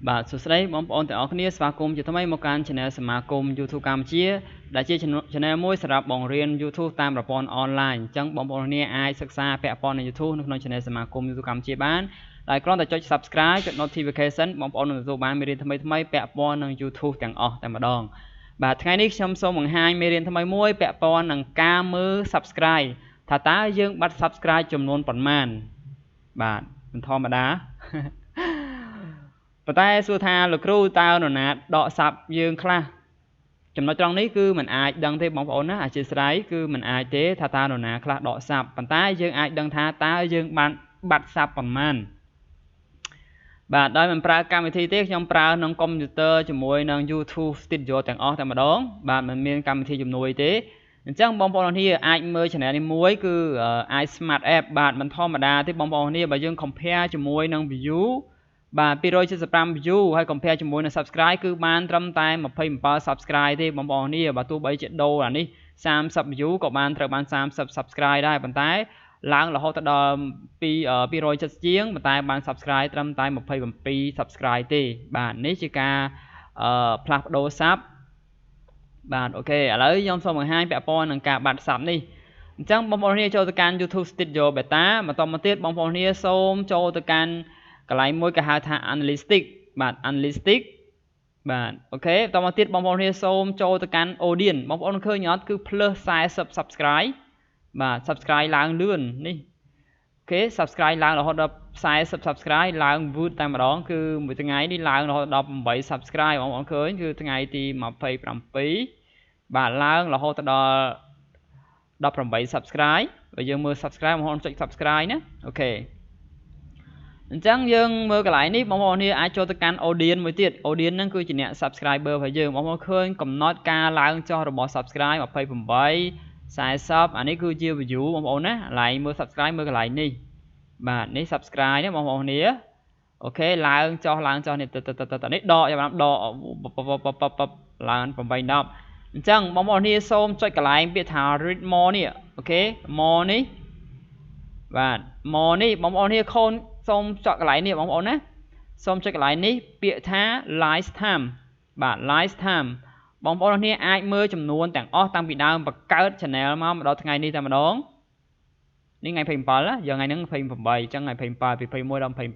បាទសួស្តីបងប្អូនទាំងអស់គ្នាស្វាគមន៍ជាថ្មីមកកាន់ Channel សមាគម YouTube កម្ពុជាដែលជា Channel មួយសម្រាប់បង្រៀន YouTube តាមប្រព័ន្ធអនឡាញអញ្ចឹងបងប្អូនគ្នាអាចសិក្សាពាក់ព័ន្ធនឹង YouTube នៅក្នុង Channel សមាគម YouTube កម្ពុជាបានដោយគ្រាន់តែចុច Subscribe ចុច Notification បងប្អូននឹងទទួលបានមេរៀនថ្មីៗពាក់ព័ន្ធនឹង YouTube ទាំងអស់តែម្ដងបាទថ្ងៃនេះខ្ញុំសូមបង្ហាញមេរៀនថ្មីមួយពាក់ព័ន្ធនឹងការមើល Subscribe ថាតើយើងបាត់ Subscribe ចំនួនប៉ុន្មានបាទមិនធម្មតាប៉ុន្តែសួរថាលោកគ្រូតើនរណាដកសាប់យើងខ្លះចំណុចត្រង់នេះគឺមិនអាចដឹងទេបងប្អូនណាអធិស្ឋានគឺមិនអាចទេថាតើនរណាខ្លះដកសាប់ប៉ុន្តែយើងអាចដឹងថាតើយើងបានបាត់សាប់ប៉ុន្មានបាទដោយមិនប្រើកម្មវិធីទេខ្ញុំប្រើក្នុងកុំព្យូទ័រជាមួយនឹង YouTube Studio ទាំងអស់តែម្ដងបាទមិនមានកម្មវិធីជំនួយទេអញ្ចឹងបងប្អូនគ្នាអាចមើល Channel នេះមួយគឺអាច Smart App បាទមិនធម្មតាទេបងប្អូនគ្នាបើយើង compare ជាមួយនឹង view បាទ275 view ហើយ compare ជាមួយនឹង subscribe គឺបានត្រឹមតែ27 subscribe ទេបងប្អូនគ្នាបើទោះបីជាដូរអានេះ30 view ក៏បានត្រូវបាន30 subscribe ដែរប៉ុន្តែឡើងរហូតដល់270ជាងប៉ុន្តែបាន subscribe ត្រឹមតែ27 subscribe ទេបាទនេះជាការផ្លាស់ប្ដូរ sub បាទអូខេឥឡូវខ្ញុំសូមបង្ហាញពាក់ព័ន្ធនឹងការបាត់ sub នេះអញ្ចឹងបងប្អូនគ្នាចូលទៅកាន់ YouTube Studio Beta បន្តមកទៀតបងប្អូនគ្នាសូមចូលទៅកាន់កន្លែងមួយគេហៅថា Analytics បាទ Analytics បាទអូខេបន្តមកទៀតបងប្អូនគ្នាសូមចូលទៅកាន់ Audience បងប្អូនឃើញអត់គឺ plus 40 subscribe បាទ subscribe ឡើងលឿននេះអូខេ subscribe ឡើងរហូតដល់40 subscribe ឡើង view តែម្ដងគឺមួយថ្ងៃនេះឡើងរហូតដល់8 subscribe បងប្អូនឃើញគឺថ្ងៃទី27បាទឡើងរហូតដល់18 subscribe បើយើងមើល subscribe បងប្អូនចុច subscribe ណាអូខេអញ្ចឹងយើងមើលកន្លែងនេះបងប្អូនគ្នាអាចចូលទៅកាន់ audience មួយទៀត audience ហ្នឹងគឺជាអ្នក subscriber របស់យើងបងប្អូនឃើញកំណត់ការឡើងចុះរបស់ subscribe 28 40អានេះគឺជា view បងប្អូនណាកន្លែងមើល subscribe មើលកន្លែងនេះបាទនេះ subscribe ណាបងប្អូនគ្នាអូខេឡើងចុះនេះដកចាប់បានដកឡើង8 10អញ្ចឹងបងប្អូនគ្នាសូមចុចកន្លែងពាក្យថា read more នេះអូខេ more នេះបាទ more នេះបងប្អូនគ្នាសូមចុចកន្លែងនេះបងប្អូនណាសូមចុចកន្លែងនេះពាក្យថា live time បាទ live time បងប្អូនគ្នាអាចមើលចំនួនទាំងអស់តាំងពីដើមបង្កើត channel មកដល់ថ្ងៃនេះតែម្ដងនេះថ្ងៃ27យើងថ្ងៃហ្នឹង28អញ្ចឹងថ្ងៃ27ពី21ដល់27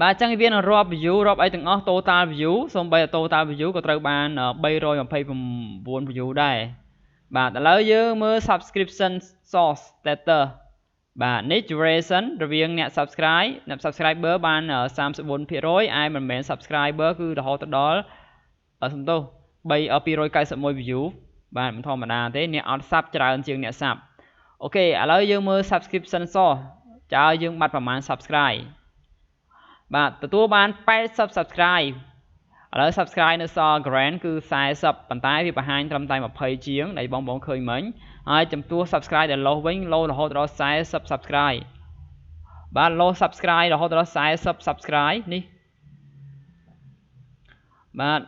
បាទអញ្ចឹងវានឹងរាប់ view រាប់អីទាំងអស់ total view សូម្បីតែ total view ក៏ត្រូវបាន329 view ដែរបាទឥឡូវយើងមើល subscription source status បាទនេះ duration រវាងអ្នក subscriber បាន 34% ឯមិនមែន subscriber គឺរហូតដល់សំទោស291 view បាទមិនធម្មតាទេអ្នកអត់ sub ច្រើនជាងអ្នក sub អូខេឥឡូវយើងមើល subscription source ចើយើងបាត់ប្រមាណ subscribe បាទទទួលបាន80 subscribe ឥឡូវ subscribe នៅសល់ grand គឺ40ប៉ុន្តែវាបង្ហាញត្រឹមតែ20ជាងដែលបងប្អូនឃើញមិញហើយចំពោះ subscribe ដែល low វិញ low រហូតដល់40 subscribe បាទ low subscribe រហូតដល់40 subscribe នេះបាទ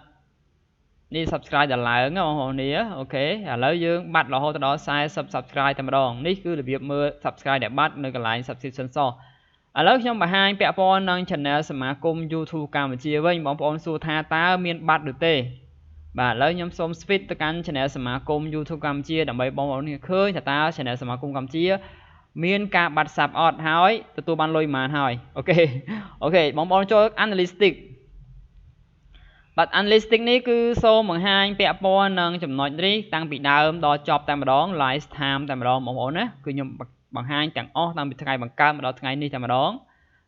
នេះ subscribe ដែលឡើងបងប្អូននេះអូខេឥឡូវយើងបាត់រហូតដល់40 subscribe តែម្ដងនេះគឺរបៀបមើល subscribe ដែលបាត់នៅកន្លែង subscription source ឥឡូវខ្ញុំបង្ហាញពាក់ព័ន្ធនឹង channel សមាគម YouTube កម្ពុជាវិញបងប្អូនសួរថាតើមានបាត់ឬទេបាទឥឡូវខ្ញុំសូម switch ទៅកាន់ channel សមាគម YouTube កម្ពុជាដើម្បីបងប្អូនឃើញថាតើ channel សមាគមកម្ពុជាមានការបាត់ sub អត់ហើយទទួលបានលុយប៉ុន្មានហើយអូខេបងប្អូនចូល Analytics បាទ Analytics នេះគឺសូមបង្ហាញពាក់ព័ន្ធនឹងចំណុចនេះតាំងពីដើមដល់ចប់តែម្ដង live time តែម្ដងបងប្អូនណាគឺខ្ញុំបង្ហាញទាំងអស់តាំងពីថ្ងៃបង្កើតមកដល់ថ្ងៃនេះតែម្ដង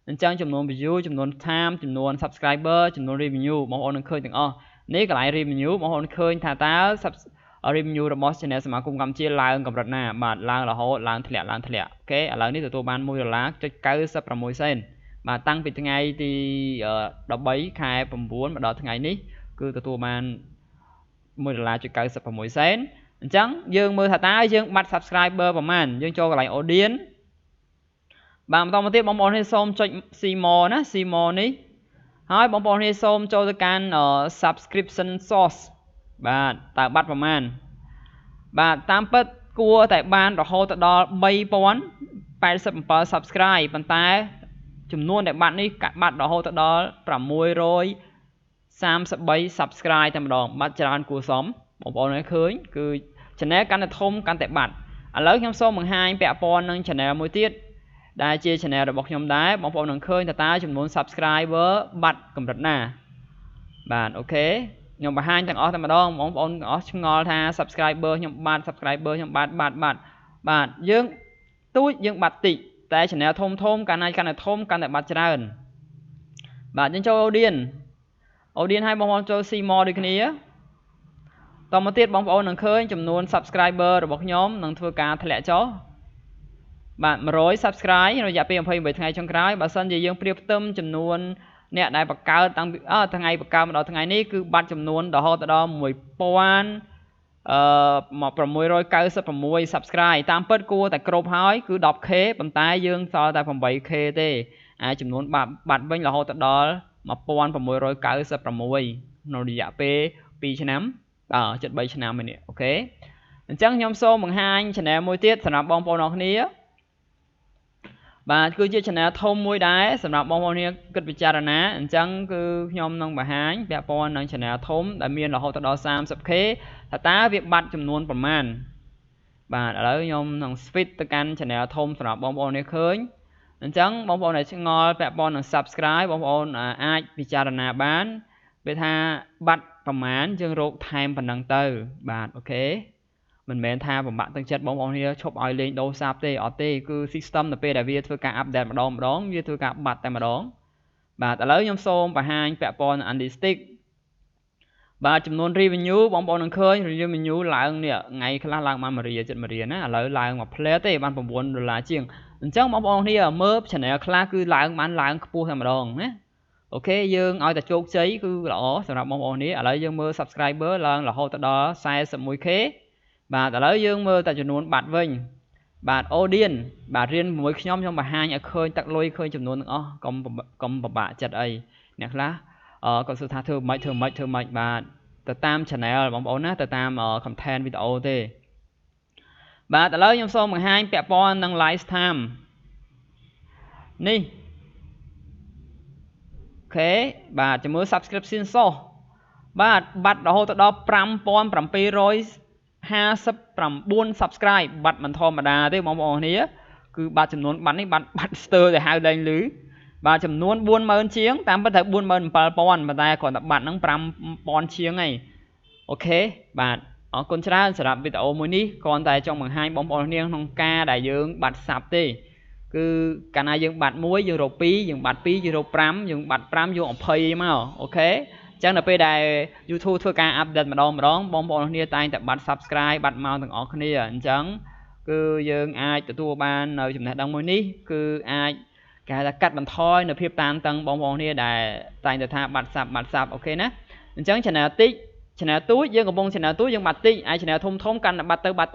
អញ្ចឹងចំនួន view ចំនួន time ចំនួន subscriber ចំនួន revenue បងប្អូននឹងឃើញទាំងអស់នេះកន្លែង revenue បងប្អូនឃើញថាតើ revenue របស់ channel សមាគមកម្ពុជាឡើងកម្រិតណាបាទឡើងរហូតឡើងធ្លាក់អូខេឥឡូវនេះទទួលបាន$1.96 សេនបាទតាំងពីថ្ងៃទី13ខែ9មកដល់ថ្ងៃនេះគឺទទួលបាន$1.96 សេនអញ្ចឹងយើងមើលថាតើយើងបាត់ subscriber ប្រហែលយើងចូលកន្លែង audience បាទបន្តមកទៀតបងប្អូននេះសូមចុច see more ណា see more នេះហើយបងប្អូននេះសូមចូលទៅកាន់ subscription source បាទតើបាត់ប្រហែលបាទតាមពិតគួរតែបានរហូតដល់3087 subscribe ប៉ុន្តែ ចំនួនដែលបាត់នេះបាត់រហូតដល់633 subscribe តែម្ដងបាត់ច្រើនគួរសមបងប្អូនឃើញគឺ channel កាន់តែធំកាន់តែបាត់ឥឡូវខ្ញុំសូមបង្ហាញពាក់ព័ន្ធនឹង channel មួយទៀតដែលជា channel របស់ខ្ញុំដែរបងប្អូននឹងឃើញតើចំនួន subscriber បាត់កម្រិតណាបាទអូខេខ្ញុំបង្ហាញទាំងអស់តែម្ដងបងប្អូនទាំងអស់ឆ្ងល់ថា subscriber ខ្ញុំបាត់ subscriber ខ្ញុំបាត់បាទយើងទូចយើងបាត់តិចតែ channel ធំកាន់តែកាន់តែធំកាន់តែបាត់ច្រើនបាទយើងចូល audience ឲ្យបងប្អូនចូល see more ដូចគ្នាតមកទៀតបងប្អូននឹងឃើញចំនួន subscriber របស់ខ្ញុំនឹងធ្វើការធ្លាក់ចុះបាទ100 subscribe រយៈពេល28ថ្ងៃចុងក្រោយបើសិនជាយើងប្រៀបផ្ទឹមចំនួនអ្នកដែលបង្កើតតាំងពីថ្ងៃបង្កើតមកដល់ថ្ងៃនេះគឺបាត់ចំនួនរហូតដល់1696 subscribe តាមពិតគួរតែគ្រប់ហើយគឺ 10k ប៉ុន្តែយើងសល់តែ 8k ទេចំនួនបាត់វិញរហូតដល់ 1696 នៅរយៈពេល2ឆ្នាំជិត3ឆ្នាំនេះអូខេអញ្ចឹងខ្ញុំសូមបង្ហាញ channel មួយទៀតសម្រាប់បងប្អូនអរគ្នាបាទគឺជា channel ធំមួយដែរសម្រាប់បងប្អូនគ្នាគិតពិចារណាអញ្ចឹងគឺខ្ញុំនឹងបង្ហាញពាក់ព័ន្ធនឹង channel ធំដែលមានរហូតដល់ 30k តើវាបាត់ចំនួនប្រមាណបាទឥឡូវខ្ញុំនឹង switch ទៅកាន់ channel ធំសម្រាប់បងប្អូននេះឃើញអញ្ចឹងបងប្អូនដែលឆ្ងល់ពាក់ព័ន្ធនឹង subscribe បងប្អូនអាចពិចារណាបានវាថាបាត់ប្រមាណយើងរកថែមប៉ុណ្ណឹងទៅបាទអូខេមិនមែនថាបំបាក់ទឹកចិត្តបងប្អូនគ្នាឈប់ឲ្យលេងដូរសាប់ទេអត់ទេគឺ system នៅពេលដែលវាធ្វើការ update ម្ដងវាធ្វើការបាត់តែម្ដងបាទឥឡូវខ្ញុំសូមបង្ហាញពាក់ព័ន្ធនឹង Antistic បាទចំនួន revenue បងប្អូននឹងឃើញ revenue ឡើងនេះថ្ងៃខ្លះឡើងបាន1រៀលចិត្ត1រៀលណាឥឡូវឡើងមក plate ទេបាន$9ជាងអញ្ចឹងបងប្អូនគ្នាមើល channel ខ្លះគឺឡើងខ្ពស់តែម្ដងណាអូខេយើងឲ្យតែជោគជ័យគឺល្អសម្រាប់បងប្អូននេះឥឡូវយើងមើល subscriber ឡើងរហូតដល់ 41k បាទឥឡូវយើងមើលតែចំនួនបាត់វិញបាទ audience បាទរៀនជាមួយខ្ញុំបង្ហាញឲ្យឃើញទឹកលុយឃើញចំនួនទាំងអស់កុំពិបាកចិត្តអីអ្នកខ្លះគាត់សួរថាធ្វើម៉េចបាទទៅតាម channel បងប្អូនណាទៅតាម content វីដេអូទេបាទឥឡូវខ្ញុំសូមបង្ហាញពាក់ព័ន្ធនឹង lifetime នេះអូខេបាទជាមួយ subscription សោះបាទបាត់រហូតដល់ 5759 subscribe បាត់មិនធម្មតាទេបងប្អូនគ្នាគឺបាត់ចំនួនបាត់នេះបាត់ស្ទើរតែហៅលែងលឺបាទចំនួន 40000 ជាងតាមពិតត្រូវ 47000 ប៉ុន្តែគ្រាន់តែបាត់ហ្នឹង 5000 ជាងឯងអូខេបាទអរគុណច្រើនសម្រាប់វីដេអូមួយនេះគ្រាន់តែចង់បង្ហាញបងប្អូនគ្នាក្នុងការដែលយើងបាត់សាប់ទេគឺកាលណាយើងបាត់1យើងរក2យើងបាត់2យើងរក5យើងបាត់5យក20មកអូខេអញ្ចឹងដល់ពេលដែល YouTube ធ្វើការ update ម្ដងបងប្អូនគ្នាតែងតែបាត់ subscribe បាត់មកទាំងអស់គ្នាអញ្ចឹងគឺយើងអាចទទួលបាននៅចំណេះដឹងមួយនេះគឺអាចគេហៅថាកាត់បន្ថយនៅភាពតានតឹងបងប្អូនគ្នាដែលតែងតែថាបាត់សាប់អូខេណាអញ្ចឹង channel តិច channel ទូចយើងកំពុង channel ទូចយើងបាត់តិចហើយ channel ធំកាន់តែបាត់ទៅបាទ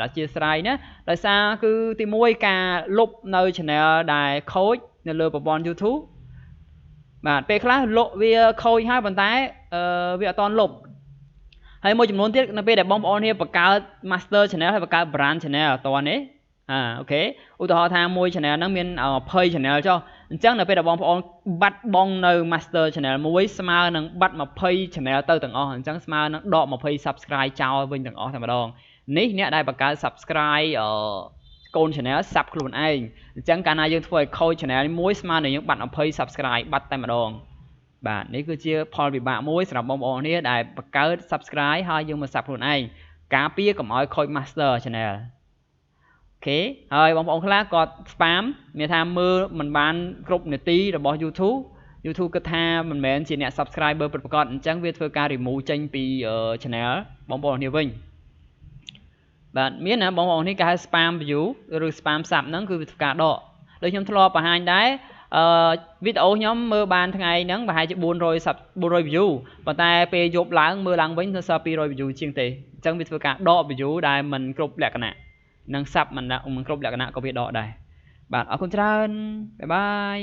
អធិស្ឋានណាដោយសារគឺទី1ការលុបនៅ channel ដែលខូចនៅលើប្រព័ន្ធ YouTube បាទពេលខ្លះលក់វាខូចហើយប៉ុន្តែវាអត់តន់លុបហើយមួយចំនួនទៀតនៅពេលដែលបងប្អូនគ្នាបង្កើត master channel ហើយបង្កើត brand channel អត់តន់ទេអូខេឧទាហរណ៍ថាមួយ channel ហ្នឹងមាន20 channel ចុះអញ្ចឹងនៅពេលដែលបងប្អូនបាត់បង់នៅ master channel មួយស្មើនឹងបាត់20 channel ទៅទាំងអស់អញ្ចឹងស្មើនឹងដក20 subscribe ចោលវិញទាំងអស់តែម្ដងនេះអ្នកដែលបង្កើត subscribe កូន channel សាប់ខ្លួនឯងអញ្ចឹងកាលណាយើងធ្វើឲ្យខូច channel មួយស្មើនឹងយើងបាត់20 subscribe បាត់តែម្ដងបាទនេះគឺជាផលវិបាកមួយសម្រាប់បងប្អូនគ្នាដែលបង្កើត subscribe ហើយយើងមកសាប់ខ្លួនឯងការពារកុំឲ្យខូច master channelអូខេហើយបងប្អូនខ្លះគាត់ spam មានថាមើលមិនបានគ្រប់នាទីរបស់ YouTube គិតថាមិនមែនជាអ្នក subscriber ពិតប្រាកដអញ្ចឹងវាធ្វើការ remove ចេញពី channel បងប្អូនគ្នាវិញបាទមានណាបងប្អូននេះគេហៅ spam view ឬ spam sub ហ្នឹងគឺវាធ្វើការដកដូចខ្ញុំធ្លាប់បង្ហាញដែរវីដេអូខ្ញុំមើលបានថ្ងៃហ្នឹងប្រហែលជា400 view ប៉ុន្តែពេលយប់ឡើងមើលឡើងវិញទៅសល់200 view ជាងទេអញ្ចឹងវាធ្វើការដក view ដែលមិនគ្រប់លក្ខណៈនឹង sub មិនគ្រប់លក្ខណៈក៏វាដកដែរបាទអរគុណច្រើនបាយបាយ